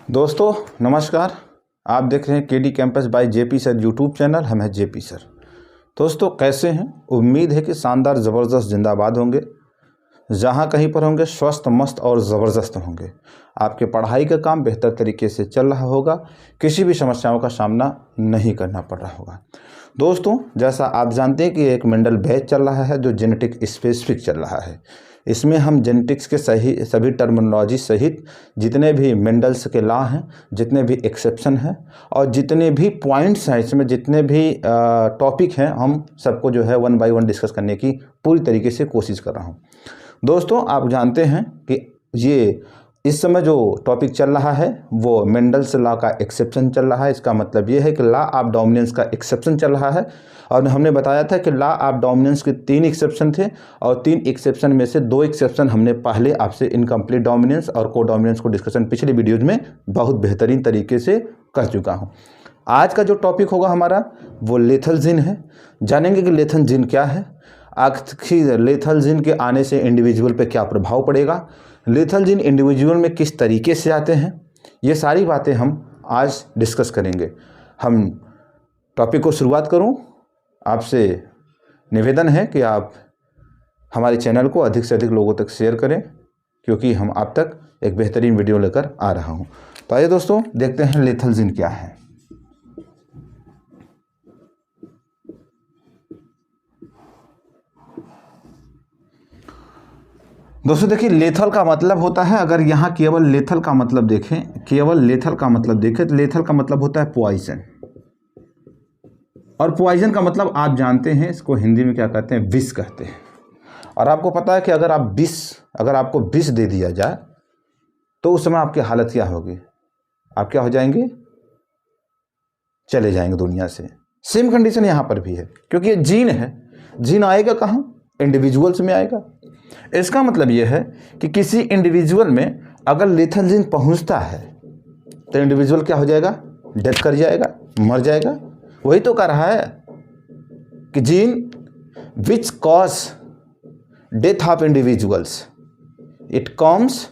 दोस्तों नमस्कार। आप देख रहे हैं KD campus bye JP sir YouTube channel. हम हैं जेपी सर। दोस्तों कैसे हैं? उम्मीद है कि शानदार ज़बरदस्त जिंदाबाद होंगे। जहां कहीं पर होंगे स्वस्थ मस्त और ज़बरदस्त होंगे। आपके पढ़ाई का काम बेहतर तरीके से चल रहा होगा। किसी भी समस्याओं का सामना नहीं करना पड़ रहा होगा। दोस्तों जैसा आप जानते हैं कि एक मेंडल बैच चल रहा है जो जेनेटिक स्पेसिफिक चल रहा है। इसमें हम जेनेटिक्स के सभी टर्मिनोलॉजी सहित जितने भी मेंडल्स के लॉ हैं, जितने भी एक्सेप्शन हैं और जितने भी पॉइंट्स हैं, इसमें जितने भी टॉपिक हैं, हम सबको जो है वन बाय वन डिस्कस करने की पूरी तरीके से कोशिश कर रहा हूं। दोस्तों आप जानते हैं कि ये इस समय जो टॉपिक चल रहा है वो मेंडल्स लॉ का एक्सेप्शन चल रहा है। इसका मतलब ये है कि लॉ ऑफ डोमिनेंस का एक्सेप्शन चल रहा है। और हमने बताया था कि लॉ ऑफ डोमिनेंस के 3 एक्सेप्शन थे और 3 एक्सेप्शन में से 2 एक्सेप्शन हमने पहले आपसे इनकम्प्लीट डोमिनेंस और को डोमिनेंस को डिस्कशन पिछले वीडियोज में बहुत बेहतरीन तरीके से कर चुका हूँ। आज का जो टॉपिक होगा हमारा वो लेथल जीन है। जानेंगे कि लेथल जीन क्या है, आखिर लेथल जीन के आने से इंडिविजुअल पे क्या प्रभाव पड़ेगा, लेथल जीन इंडिविजुअल में किस तरीके से आते हैं, ये सारी बातें हम आज डिस्कस करेंगे। हम टॉपिक को शुरुआत करूं, आपसे निवेदन है कि आप हमारे चैनल को अधिक से अधिक लोगों तक शेयर करें, क्योंकि हम आप तक एक बेहतरीन वीडियो लेकर आ रहा हूं। तो आइए दोस्तों देखते हैं लेथल जीन क्या है। दोस्तों देखिए, लेथल का मतलब होता है, अगर यहाँ केवल लेथल का मतलब देखें, तो लेथल का मतलब होता है पॉइजन। और पॉइजन का मतलब आप जानते हैं, इसको हिंदी में क्या कहते हैं, विष कहते हैं। और आपको पता है कि अगर आपको विष दे दिया जाए तो उस समय आपकी हालत क्या होगी? आप क्या हो जाएंगे? चले जाएंगे दुनिया से। सेम कंडीशन यहाँ पर भी है, क्योंकि ये जीन है। जीन आएगा कहाँ? इंडिविजुअल्स में आएगा। इसका मतलब यह है कि किसी इंडिविजुअल में अगर लेथल जीन पहुंचता है तो इंडिविजुअल क्या हो जाएगा? डेथ कर जाएगा, मर जाएगा। वही तो कर रहा है कि gene which cause death of individuals it comes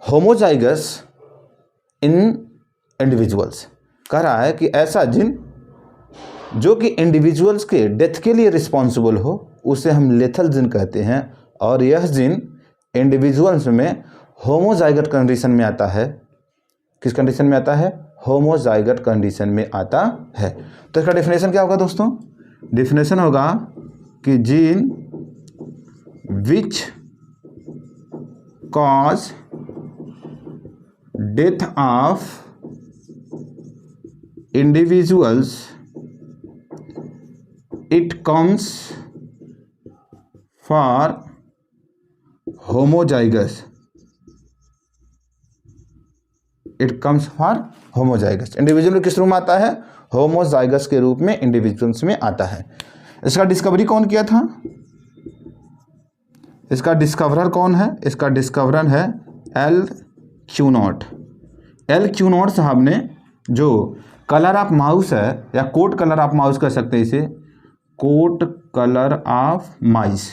homozygous in individuals. कह रहा है कि ऐसा जीन जो कि इंडिविजुअल्स के डेथ के लिए रिस्पॉन्सिबल हो उसे हम लेथल जीन कहते हैं। और यह जीन इंडिविजुअल्स में होमोजाइगट कंडीशन में आता है। किस कंडीशन में आता है? होमोजाइगट कंडीशन में आता है। तो इसका डेफिनेशन क्या होगा दोस्तों? डेफिनेशन होगा कि gene which cause death of individuals it comes for homozygous. It comes for homozygous. Individual किस रूप में आता है? होमोजाइगस के रूप में इंडिविजुअल्स में आता है। इसका डिस्कवरी कौन किया था? इसका डिस्कवरर कौन है? इसका डिस्कवरर है एल क्यूनॉट। एल क्यूनॉट साहब ने जो कलर ऑफ माउस है, या कोट कलर ऑफ माउस कह सकते हैं इसे, कोट कलर ऑफ माइस,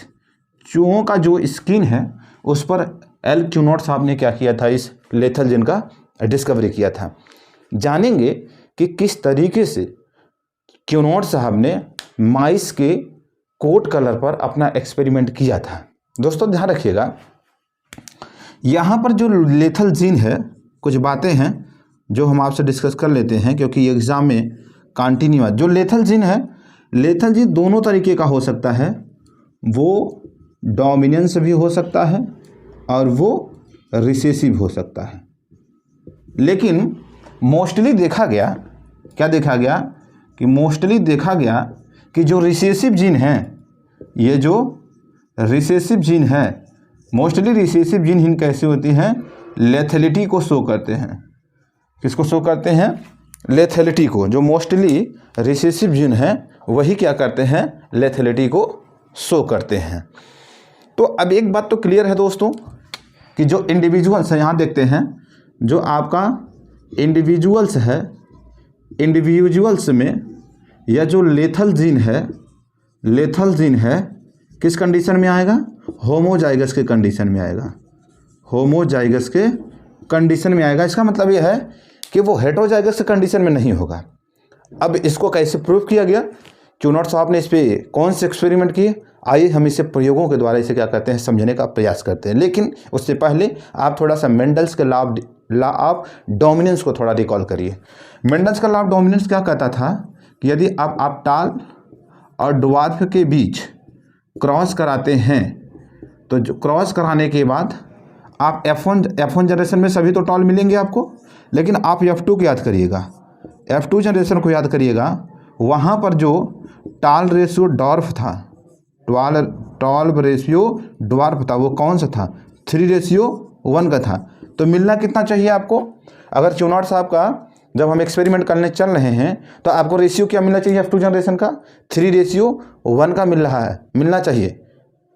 चूहों का जो स्किन है उस पर एल क्यूनॉट साहब ने क्या किया था? इस लेथल जीन का डिस्कवरी किया था। जानेंगे कि किस तरीके से क्यूनॉट साहब ने माइस के कोट कलर पर अपना एक्सपेरिमेंट किया था। दोस्तों ध्यान रखिएगा, यहाँ पर जो लेथल जीन है, कुछ बातें हैं जो हम आपसे डिस्कस कर लेते हैं, क्योंकि एग्जाम में कंटिन्यू है। जो लेथल जीन है, लेथल जीन दोनों तरीके का हो सकता है। वो डोमिनेंस भी हो सकता है और वो रिसेसिव हो सकता है। लेकिन मोस्टली देखा गया, क्या देखा गया कि मोस्टली देखा गया कि जो रिसेसिव जीन हैं, ये जो रिसेसिव जीन है, मोस्टली रिसेसिव जीन हिन कैसी होती हैं? लेथेलिटी को शो करते हैं। किसको शो करते हैं? लेथेलिटी को। जो मोस्टली रिसेसिव जीन है वही क्या करते हैं? लेथेलिटी को शो करते हैं। तो अब एक बात तो क्लियर है दोस्तों कि जो इंडिविजुअल्स हैं, यहाँ देखते हैं, जो आपका इंडिविजुअल्स है, इंडिविजुअल्स में यह जो लेथल जीन है किस कंडीशन में आएगा? होमोजाइगस के कंडीशन में आएगा। होमोजाइगस के कंडीशन में आएगा। इसका मतलब यह है कि वो हेटेरोजाइगस कंडीशन में नहीं होगा। अब इसको कैसे प्रूव किया गया, क्यूनॉट साहब ने इस पर कौन से एक्सपेरिमेंट किए, आइए हम इसे प्रयोगों के द्वारा इसे क्या करते हैं समझने का प्रयास करते हैं। लेकिन उससे पहले आप थोड़ा सा मेंडल्स के लॉ ऑफ डोमिनेंस को थोड़ा रिकॉल करिए। मेंडल्स का लॉ ऑफ डोमिनेंस क्या कहता था कि यदि आप टाल और ड्वार्फ के बीच क्रॉस कराते हैं तो जो क्रॉस कराने के बाद आप F1 जनरेशन में सभी तो टॉल मिलेंगे आपको, लेकिन आप F2 को याद करिएगा, F2 जनरेशन को याद करिएगा, वहाँ पर जो टाल रेशियो डॉर्फ था, टॉल रेशियो डॉर्फ था, वो कौन सा था, 3:1 का था। तो मिलना कितना चाहिए आपको, अगर क्यूनॉट साहब का जब हम एक्सपेरिमेंट करने चल रहे हैं तो आपको रेशियो क्या मिलना चाहिए F2 जनरेशन का, 3:1 का मिलना चाहिए।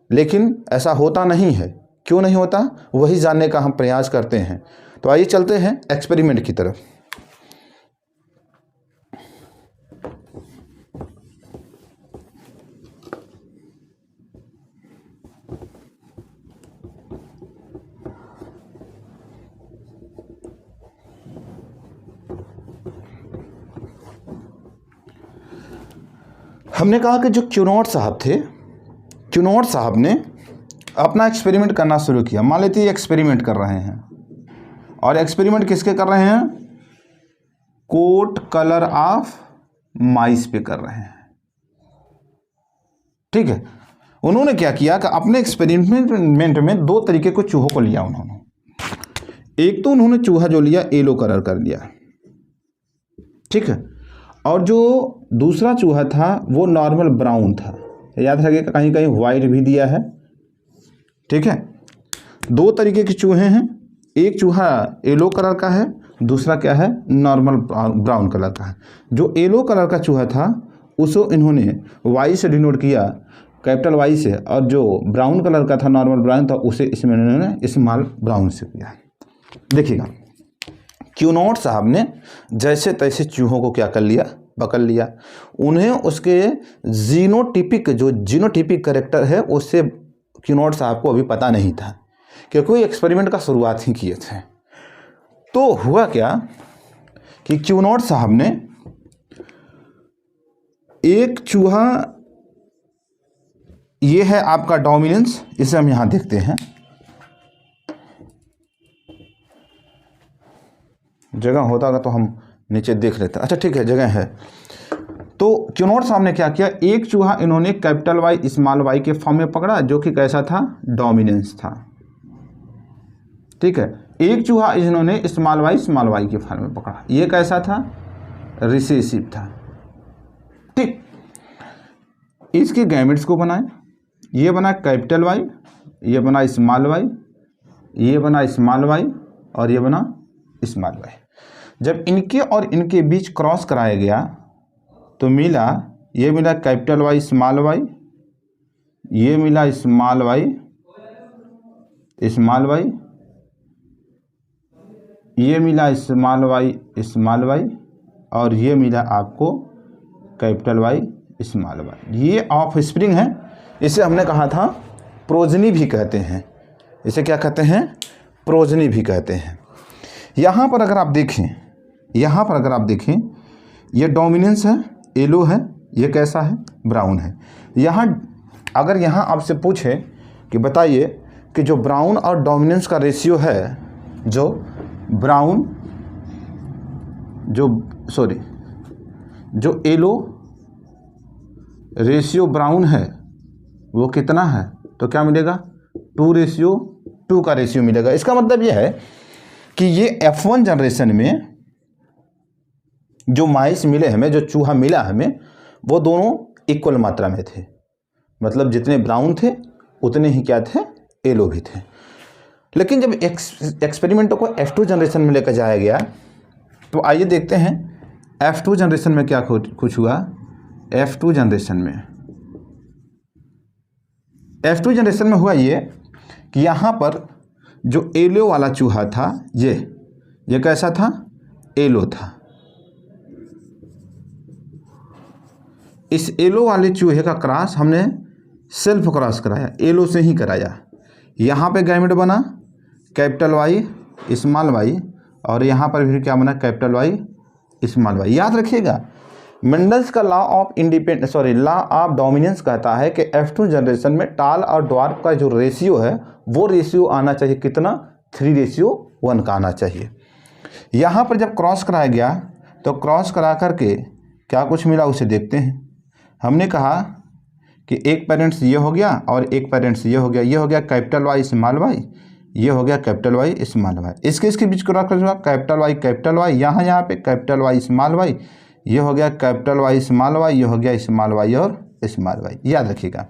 लेकिन ऐसा होता नहीं है, क्यों नहीं होता वही जानने का हम प्रयास करते हैं। तो आइए चलते हैं एक्सपेरिमेंट की तरफ। हमने कहा कि जो क्यूनॉट साहब थे, क्यूनॉट साहब ने अपना एक्सपेरिमेंट करना शुरू किया। मान लेते हैं एक्सपेरिमेंट कर रहे हैं, और एक्सपेरिमेंट किसके कर रहे हैं, कोट कलर ऑफ माइस पे कर रहे हैं। ठीक है, उन्होंने क्या किया कि अपने एक्सपेरिमेंट में दो तरीके को चूहों को लिया उन्होंने। एक तो उन्होंने चूहा जो लिया येलो कलर कर लिया, ठीक है, और जो दूसरा चूहा था वो नॉर्मल ब्राउन था। याद रखिएगा कहीं कहीं वाइट भी दिया है। ठीक है, दो तरीके के चूहे हैं, एक चूहा येलो कलर का है, दूसरा क्या है नॉर्मल ब्राउन कलर का है। जो येलो कलर का चूहा था उसको इन्होंने वाई से डिनोट किया, कैपिटल वाई से, और जो ब्राउन कलर का था नॉर्मल ब्राउन था उसे इसमें इन्होंने स्मॉल ब्राउन से किया। देखिएगा क्यूनॉट साहब ने जैसे तैसे चूहों को क्या कर लिया, पकड़ लिया। उन्हें उसके जीनोटिपिक कैरेक्टर है उससे क्यूनॉट साहब को अभी पता नहीं था, क्योंकि वो एक्सपेरिमेंट का शुरुआत ही किए थे। तो हुआ क्या कि क्यूनॉट साहब ने एक चूहा, ये है आपका डोमिनेंस, इसे हम यहां देखते हैं, जगह होता तो हम नीचे देख लेते। अच्छा ठीक है, जगह है। तो क्यूनॉट साहब ने क्या किया, एक चूहा इन्होंने कैपिटल वाई स्मॉल वाई के फॉर्म में पकड़ा, जो कि कैसा था, डोमिनेंस था। ठीक है, एक चूहा इन्होंने स्मॉल वाई के फॉर्म में पकड़ा, ये कैसा था, रिसेसिव था। ठीक, इसके गैमेट्स को बनाए, ये बना कैपिटल वाई, ये बना स्मॉल वाई, ये बना स्मॉल वाई, और ये बना स्मॉल वाई। जब इनके और इनके बीच क्रॉस कराया गया तो मिला, ये मिला कैपिटल वाई स्मॉल वाई, ये मिला स्मॉल वाई, ये मिला स्मॉल वाई, और ये मिला आपको कैपिटल वाई स्मॉल वाई। ये ऑफ स्प्रिंग है, इसे हमने कहा था प्रोजनी भी कहते हैं। इसे क्या कहते हैं, प्रोजनी भी कहते हैं। यहाँ पर अगर आप देखें, ये डोमिनेंस है, येलो है, ये कैसा है, ब्राउन है। अगर यहाँ आपसे पूछे कि बताइए कि जो ब्राउन और डोमिनेंस का रेशियो है, जो येलो रेशियो ब्राउन है वो कितना है, तो क्या मिलेगा, 2:2 का रेशियो मिलेगा। इसका मतलब यह है कि ये F1 जनरेशन में जो माइस मिले हमें, जो चूहा मिला हमें, वो दोनों इक्वल मात्रा में थे। मतलब जितने ब्राउन थे उतने ही क्या थे, येलो भी थे। लेकिन जब एक्सपेरिमेंटों को F2 जनरेशन में लेकर जाया गया तो आइए देखते हैं F2 जनरेशन में क्या कुछ हुआ। F2 जनरेशन में हुआ ये कि यहाँ पर जो येलो वाला चूहा था, ये कैसा था, येलो था। इस येलो वाले चूहे का क्रॉस हमने सेल्फ क्रॉस कराया, येलो से ही कराया। यहाँ पे गैमेट बना कैपिटल वाई स्मॉल वाई, और यहाँ पर भी क्या बना कैपिटल वाई स्मॉल वाई। याद रखिएगा मेंडल्स का लॉ ऑफ डोमिनेंस कहता है कि F2 जनरेशन में टाल और ड्वार्फ का जो रेशियो है वो रेशियो आना चाहिए कितना, 3:1 का आना चाहिए। यहाँ पर जब क्रॉस कराया गया तो क्रॉस करा करके क्या कुछ मिला उसे देखते हैं। हमने कहा कि एक पेरेंट्स ये हो गया और एक पेरेंट्स ये हो गया, ये हो गया कैपिटल वाई स्मॉल वाई, ये हो गया कैपिटल वाई स्मॉल वाई। इसके बीच क्रॉस करा कैपिटल वाई यहाँ पे कैपिटल वाई स्मॉल वाई, ये हो गया कैपिटल वाई स्मॉल वाई, ये हो गया स्मॉल वाई और स्मॉल वाई। याद रखिएगा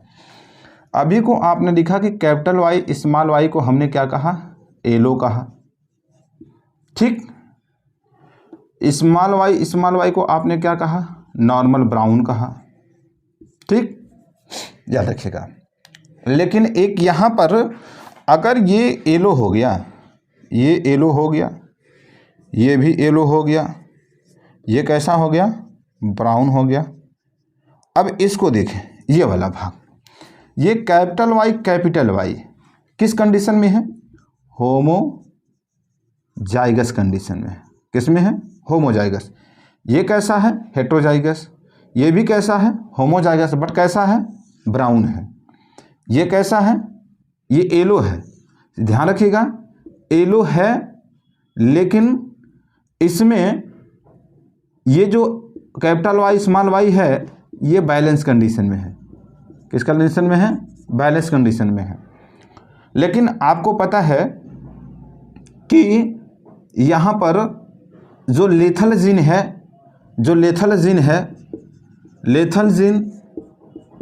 अभी को आपने लिखा कि कैपिटल वाई स्मॉल वाई को हमने क्या कहा, एलो कहा, ठीक। स्मॉल वाई को आपने क्या कहा, नॉर्मल ब्राउन कहा, ठीक। याद रखिएगा। लेकिन एक यहाँ पर अगर ये एलो हो गया, ये एलो हो गया, ये भी एलो हो गया, ये कैसा हो गया, ब्राउन हो गया। अब इसको देखें, ये वाला भाग, ये कैपिटल वाई किस कंडीशन में है, होमोजाइगस कंडीशन में। किस में है, होमोजाइगस। ये कैसा है, हेट्रोजाइगस। ये भी कैसा है, होमोजाइगस, बट कैसा है, ब्राउन है। ये कैसा है, ये एलो है। ध्यान रखिएगा एलो है, लेकिन इसमें ये जो कैपिटल वाई स्मॉल वाई है ये बैलेंस कंडीशन में है। किस कंडीशन में है, बैलेंस कंडीशन में है। लेकिन आपको पता है कि यहाँ पर जो लेथल जीन है, लेथल जीन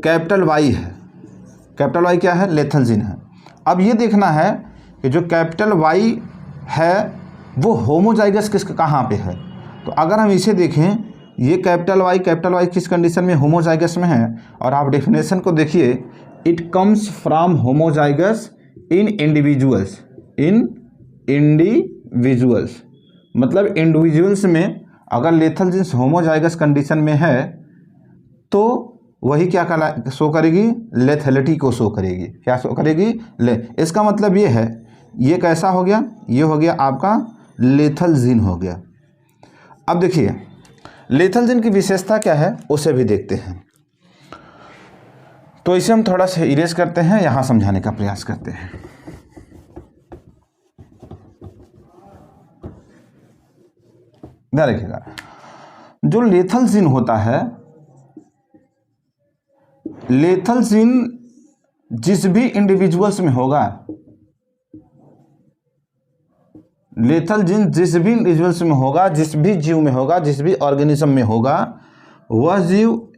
कैपिटल वाई है। कैपिटल वाई क्या है, लेथल जीन है। अब ये देखना है कि जो कैपिटल वाई है वो होमोजाइगस कहाँ पे है। तो अगर हम इसे देखें, ये कैपिटल वाई किस कंडीशन में, होमोजाइगस में है। और आप डेफिनेशन को देखिए, it comes from homozygous in individuals, मतलब इंडिविजुअल्स में अगर लेथल जीन्स होमोजाइगस कंडीशन में है तो वही क्या शो करेगी, लेथेलिटी को शो करेगी। क्या शो करेगी, इसका मतलब ये है, ये कैसा हो गया, ये हो गया आपका लेथल जीन हो गया। अब देखिए लेथल जीन की विशेषता क्या है उसे भी देखते हैं। तो इसे हम थोड़ा सा इरेज करते हैं, यहाँ समझाने का प्रयास करते हैं। ध्यान रखिएगा, जो लेथल जीन होता है, लेथल जीन जिस भी इंडिविजुअल्स में होगा, लेथल जीन जिस भी इंडिविजुअल्स में होगा, जिस भी जीव में होगा, जिस भी ऑर्गेनिज्म में होगा, वह जीव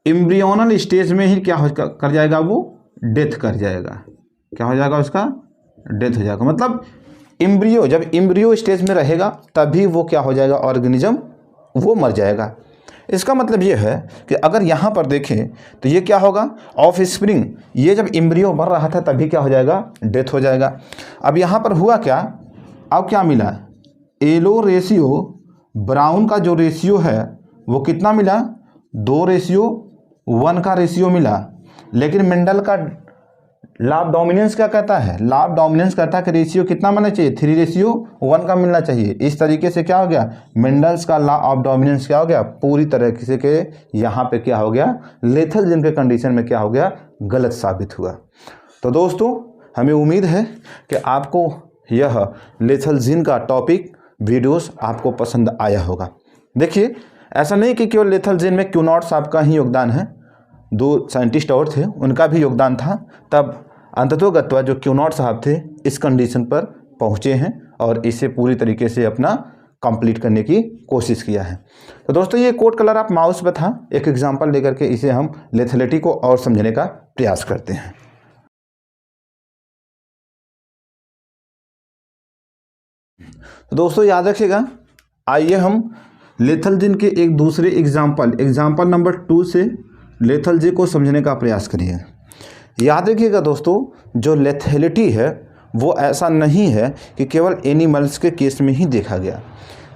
एम्ब्रियोनल स्टेज में ही क्या कर जाएगा, वो डेथ कर जाएगा। क्या हो जाएगा, उसका डेथ हो जाएगा। मतलब एम्ब्रियो, जब एम्ब्रियो स्टेज में रहेगा तभी वो क्या हो जाएगा, ऑर्गेनिज्म वो मर जाएगा। इसका मतलब ये है कि अगर यहाँ पर देखें तो ये क्या होगा, ऑफ स्प्रिंग, ये जब एम्ब्रियो मर रहा था तभी क्या हो जाएगा, डेथ हो जाएगा। अब यहाँ पर हुआ क्या, अब क्या मिला, एलो रेशियो ब्राउन का जो रेशियो है वो कितना मिला, 2:1 का रेशियो मिला। लेकिन मेंडल का लॉ ऑफ डोमिनेंस क्या कहता है, लॉ ऑफ डोमिनेंस कहता है कि रेशियो कितना मिलना चाहिए, 3:1 का मिलना चाहिए। इस तरीके से क्या हो गया, मेंडल्स का लॉ ऑफ डोमिनेंस क्या हो गया, पूरी तरह से के यहाँ पे क्या हो गया, लेथल जीन के कंडीशन में क्या हो गया, गलत साबित हुआ। तो दोस्तों हमें उम्मीद है कि आपको यह लेथल जीन का टॉपिक वीडियोस आपको पसंद आया होगा। देखिए ऐसा नहीं कि केवल लेथल जीन में क्यूनॉट साहब का ही योगदान है, 2 साइंटिस्ट और थे उनका भी योगदान था, तब अंततोगत्वा जो क्यूनॉट साहब थे इस कंडीशन पर पहुँचे हैं और इसे पूरी तरीके से अपना कंप्लीट करने की कोशिश किया है। तो दोस्तों ये कोड कलर आप माउस पर था, एक एग्जांपल लेकर के इसे हम लेथेलिटी को और समझने का प्रयास करते हैं। तो दोस्तों याद रखिएगा, आइए हम लेथल जीन के एक दूसरे एग्जाम्पल नंबर 2 से लेथल जीन को समझने का प्रयास करिए। याद रखिएगा दोस्तों, जो लेथेलिटी है वो ऐसा नहीं है कि केवल एनिमल्स के केस में ही देखा गया,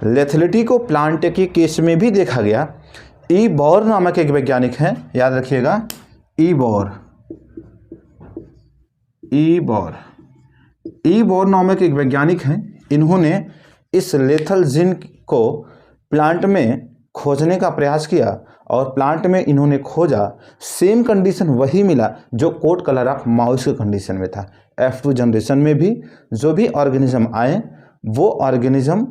लेथेलिटी को प्लांट के केस में भी देखा गया। ई बॉर नामक एक वैज्ञानिक हैं, याद रखिएगा, ई बॉर ई बोर नामक एक वैज्ञानिक हैं, इन्होंने इस लेथल जीन को प्लांट में खोजने का प्रयास किया और प्लांट में इन्होंने खोजा, सेम कंडीशन वही मिला जो कोट कलर ऑफ माउस के कंडीशन में था। F2 जनरेशन में भी जो भी ऑर्गेनिज्म आए वो ऑर्गेनिज्म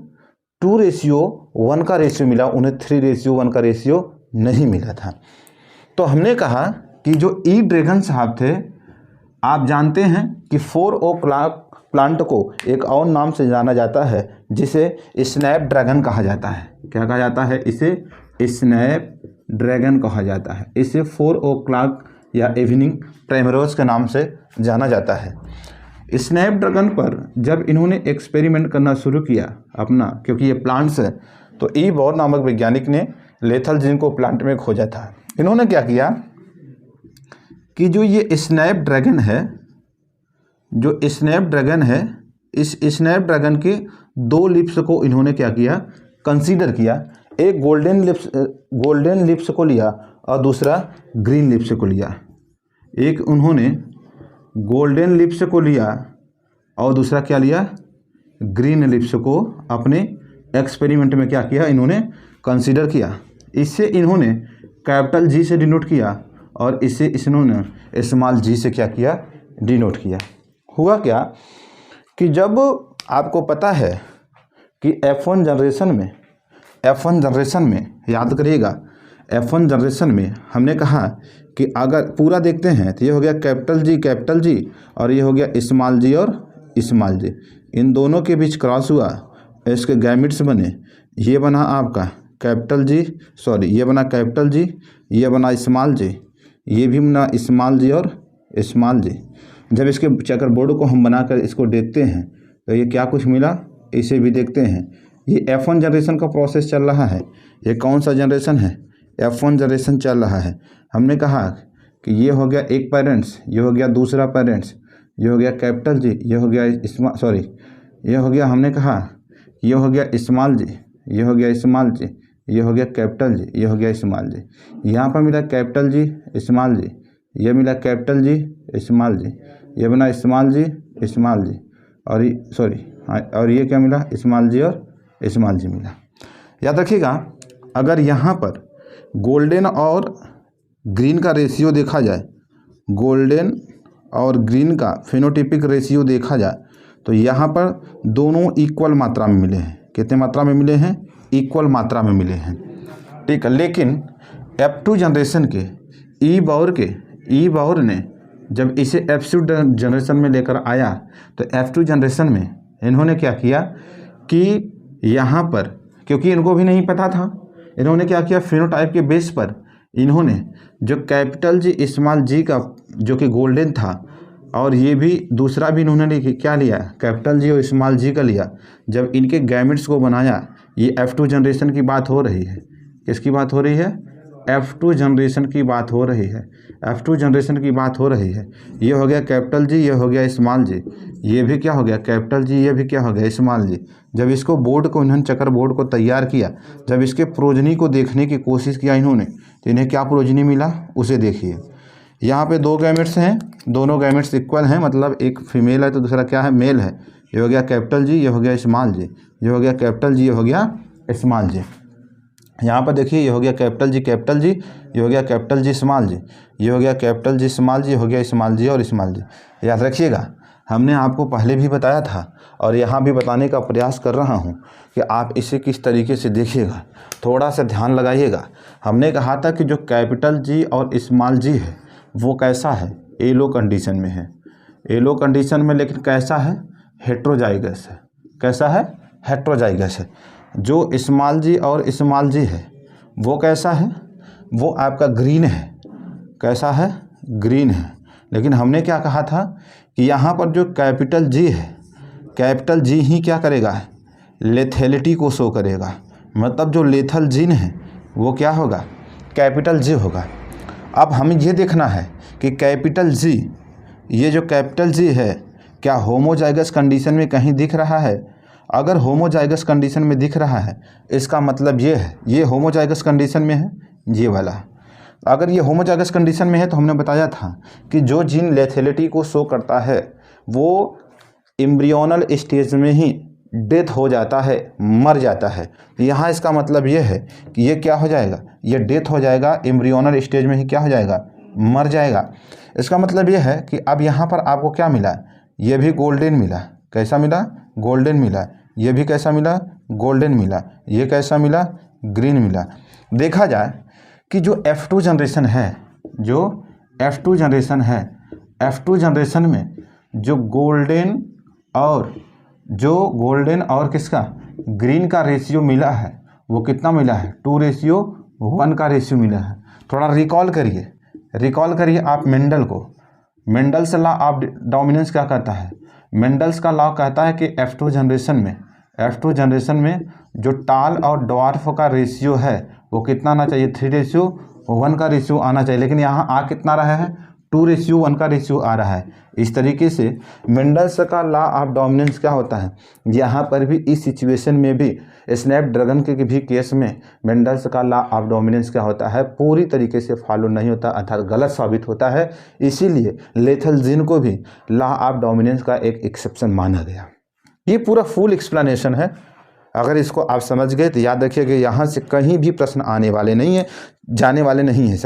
2:1 का रेशियो मिला, उन्हें 3:1 का रेशियो नहीं मिला था। तो हमने कहा कि जो ई ड्रैगन साहब थे, आप जानते हैं कि 4O प्लांट को एक और नाम से जाना जाता है जिसे स्नैप ड्रैगन कहा जाता है। क्या कहा जाता है? इसे स्नैप ड्रैगन कहा जाता है। इसे 4 o'clock या इवनिंग प्राइमरोज के नाम से जाना जाता है। स्नैप ड्रैगन पर जब इन्होंने एक्सपेरिमेंट करना शुरू किया अपना, क्योंकि ये प्लांट्स है, तो ई बोर नामक वैज्ञानिक ने लेथल जीन को प्लांट में खोजा था। इन्होंने क्या किया कि जो ये स्नैप ड्रैगन है, जो स्नैप ड्रैगन है, इस स्नैप ड्रैगन के 2 लिप्स को इन्होंने क्या किया? कंसीडर किया। एक गोल्डन लिप्स को लिया और दूसरा ग्रीन लिप्स को लिया। एक उन्होंने गोल्डन लिप्स को लिया और दूसरा क्या लिया? ग्रीन लिप्स को अपने एक्सपेरिमेंट में क्या किया? इन्होंने कंसीडर किया। इससे इन्होंने कैपिटल जी से डिनोट किया और इसे इन्होंने स्मॉल जी से क्या किया? डिनोट किया। हुआ क्या कि जब आपको पता है कि F1 जनरेशन में याद करिएगा, F1 जनरेशन में हमने कहा कि अगर पूरा देखते हैं तो ये हो गया कैपिटल जी और ये हो गया स्मॉल जी और स्मॉल जी। इन दोनों के बीच क्रॉस हुआ, इसके गैमिट्स बने। ये बना आपका कैपिटल जी, ये बना कैपिटल जी, ये बना स्मॉल जी, ये भी बना स्मॉल जी और स्मॉल जी। जब इसके चेकर बोर्ड को हम बनाकर इसको देखते हैं तो ये क्या कुछ मिला, इसे भी देखते हैं। ये F1 जनरेशन का प्रोसेस चल रहा है। ये कौन सा जनरेशन है? F1 जनरेशन चल रहा है। हमने कहा कि ये हो गया एक पेरेंट्स, ये हो गया दूसरा पेरेंट्स, ये हो गया कैपिटल जी, ये हो गया ये हो गया, हमने कहा ये हो गया स्मॉल जी, ये हो गया स्मॉल जी, ये हो गया कैपिटल जी, ये हो गया स्मॉल जी। यहाँ पर मिला कैपिटल जी स्मॉल जी, ये मिला कैपिटल जी स्मॉल जी, ये बना स्मॉल जी और ये क्या मिला? स्मॉल जी और स्मॉल जी मिला। याद रखिएगा, अगर यहाँ पर गोल्डन और ग्रीन का रेशियो देखा जाए, गोल्डन और ग्रीन का फिनोटिपिक रेशियो देखा जाए तो यहाँ पर दोनों इक्वल मात्रा में मिले हैं। कितने मात्रा में मिले हैं? इक्वल मात्रा में मिले हैं, ठीक है। लेकिन F2 जनरेशन के ई बाउर ने जब इसे F2 जनरेशन में लेकर आया तो F2 जनरेशन में इन्होंने क्या किया कि यहाँ पर, क्योंकि इनको भी नहीं पता था, इन्होंने क्या किया? फिनोटाइप के बेस पर इन्होंने जो कैपिटल जी स्मॉल जी का जो कि गोल्डन था और ये भी दूसरा भी इन्होंने क्या लिया? कैपिटल जी और स्मॉल जी का लिया। जब इनके गैमेट्स को बनाया, ये F2 जनरेशन की बात हो रही है। किसकी बात हो रही है? F2 जनरेशन की बात हो रही है। F2 जनरेशन की बात हो रही है। ये हो गया कैपिटल जी, ये हो गया स्मॉल जी, ये भी क्या हो गया? कैपिटल जी, ये भी क्या हो गया? स्मॉल जी। जब इसको बोर्ड को इन्होंने चक्कर बोर्ड को तैयार किया, जब इसके प्रोजनी को देखने की कोशिश किया इन्होंने, तो इन्हें क्या प्रोजनी मिला उसे देखिए। यहाँ पे 2 गैमेट्स हैं, दोनों गैमेट्स इक्वल हैं, मतलब एक फीमेल है तो दूसरा क्या है? मेल है। ये हो गया कैपिटल जी, ये हो गया स्मॉल जी, ये हो गया कैपिटल जी, ये हो गया स्मॉल जी। यहाँ पर देखिए, ये हो गया कैपिटल जी, ये हो गया कैपिटल जी स्मॉल जी, ये हो गया कैपिटल जी स्मॉल जी, हो गया स्मॉल जी और स्मॉल जी। याद रखिएगा, हमने आपको पहले भी बताया था और यहाँ भी बताने का प्रयास कर रहा हूँ कि आप इसे किस तरीके से देखिएगा, थोड़ा सा ध्यान लगाइएगा। हमने कहा था कि जो कैपिटल जी और स्मॉल जी है वो कैसा है? एलो कंडीशन में है। एलो कंडीशन में, लेकिन कैसा है? हेट्रोजाइगस है। कैसा है? हेट्रोजाइगस है। जो स्मॉल जी और स्मॉल जी है वो कैसा है? वो आपका ग्रीन है। कैसा है? ग्रीन है। लेकिन हमने क्या कहा था कि यहाँ पर जो कैपिटल जी है, कैपिटल जी ही क्या करेगा? लेथेलिटी को शो करेगा। मतलब जो लेथल जीन है वो क्या होगा? कैपिटल जी होगा। अब हमें ये देखना है कि कैपिटल जी, ये जो कैपिटल जी है क्या होमोजाइगस कंडीशन में कहीं दिख रहा है? अगर होमोजाइगस कंडीशन में दिख रहा है इसका मतलब ये है, ये होमोजाइगस कंडीशन में है, ये वाला। अगर ये होमोजाइगस कंडीशन में है तो हमने बताया था कि जो जीन लेथेलिटी को शो करता है वो एम्ब्रियोनल स्टेज में ही डेथ हो जाता है, मर जाता है। यहाँ इसका मतलब ये है कि ये क्या हो जाएगा, ये डेथ हो जाएगा, एम्ब्रियोनल स्टेज में ही क्या हो जाएगा, मर जाएगा। इसका मतलब ये है कि अब यहाँ पर आपको क्या मिला, ये भी गोल्डन मिला। कैसा मिला, गोल्डन मिला। ये भी कैसा मिला, गोल्डन मिला। ये कैसा मिला, ग्रीन मिला। देखा जाए कि जो F2 जनरेशन है, जो F2 जनरेशन है, F2 जनरेशन में जो गोल्डन और किसका, ग्रीन का रेशियो मिला है, वो कितना मिला है, 2:1 का रेशियो मिला है। थोड़ा रिकॉल करिए आप मेंडल को। मेंडल्स लॉ ऑफ डोमिनेंस क्या कहता है, मेंडल्स का लॉ कहता है कि F2 जनरेशन में जो टाल और ड्वार्फ का रेशियो है वो कितना आना चाहिए, 3:1 का रेशियो आना चाहिए। लेकिन यहाँ आ कितना रहा है, 2:1 का रेशियो आ रहा है। इस तरीके से मेंडल्स का लॉ ऑफ डोमिनेंस क्या होता है, यहाँ पर भी इस सिचुएशन में भी स्नैपड्रैगन के भी केस में मेंडल्स का लॉ ऑफ डोमिनेंस क्या होता है, पूरी तरीके से फॉलो नहीं होता, अर्थात गलत साबित होता है। इसीलिए लेथल जिन को भी लॉ ऑफ डोमिनेंस का एक एक्सेप्शन माना गया। ये पूरा फुल एक्सप्लेनेशन है। अगर इसको आप समझ गए तो याद रखिएगा यहाँ से कहीं भी प्रश्न आने वाले नहीं है, जाने वाले नहीं है।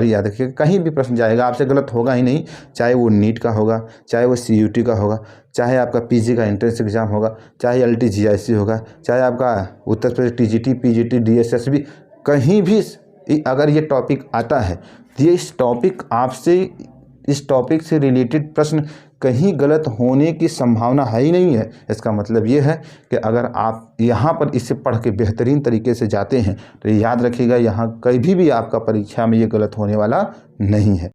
याद रखिएगा कहीं भी प्रश्न जाएगा आपसे गलत होगा ही नहीं, चाहे वो नीट का होगा, चाहे वो CUT का होगा, चाहे आपका PG का एंट्रेंस एग्जाम होगा, चाहे LT GIC होगा, चाहे आपका Uttar Pradesh TGT PGT DSSB, कहीं भी अगर ये टॉपिक आता है तो ये इस टॉपिक से रिलेटेड प्रश्न कहीं गलत होने की संभावना है ही नहीं है। इसका मतलब ये है कि अगर आप यहाँ पर इसे पढ़ के बेहतरीन तरीके से जाते हैं तो याद रखिएगा यहाँ कभी भी आपका परीक्षा में ये गलत होने वाला नहीं है।